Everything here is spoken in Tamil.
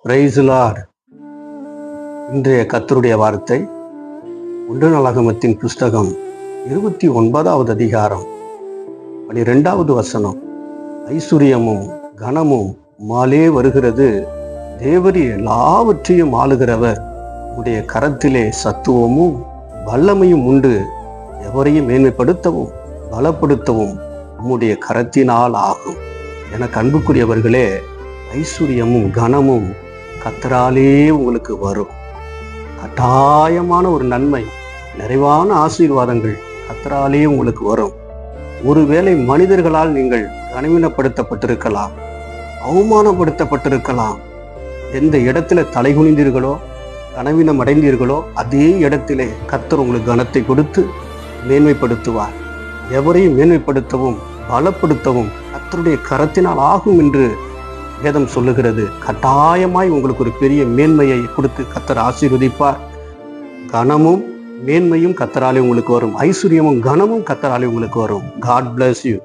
Price Lord. இன்றைய கர்த்தருடைய வார்த்தை 1 நாளாகமத்தின் புஸ்தகம் 29வது அதிகாரம் 12வது வசனம். ஐசுரியமும் கனமும் மாலே வருகிறது, தேவரீர் எல்லாவற்றையும் ஆளுகிறவர், உடைய கரத்திலே சத்துவமும் வல்லமையும் உண்டு, எவரையும் மேன்மைப்படுத்தவும் பலப்படுத்தவும் உம்முடைய கரத்தினால் ஆகும். எனக்கு அன்புக்குரியவர்களே, ஐஸ்வர்யமும் கனமும் கர்த்தராலே உங்களுக்கு வரும். கட்டாயமான ஒரு நன்மை, நிறைவான ஆசீர்வாதங்கள் கர்த்தராலே உங்களுக்கு வரும். ஒருவேளை மனிதர்களால் நீங்கள் கனவீனப்படுத்தப்பட்டிருக்கலாம், அவமானப்படுத்தப்பட்டிருக்கலாம். எந்த இடத்துல தலைகுனிந்தீர்களோ, கனவீனம் அடைந்தீர்களோ, அதே இடத்திலே கர்த்தர் உங்களுக்கு கனத்தை கொடுத்து மேன்மைப்படுத்துவார். எவரையும் மேன்மைப்படுத்தவும் பலப்படுத்தவும் கர்த்தருடைய கரத்தினால் ஆகும் என்று வேதம் சொல்லுகிறது. கட்டாயமாய் உங்களுக்கு ஒரு பெரிய மேன்மையை கொடுத்து கர்த்தர் ஆசீர்வதிப்பார். கனமும் மேன்மையும் கர்த்தராலே உங்களுக்கு வரும். ஐஸ்வர்யமும் கனமும் கர்த்தராலே உங்களுக்கு வரும். God bless you.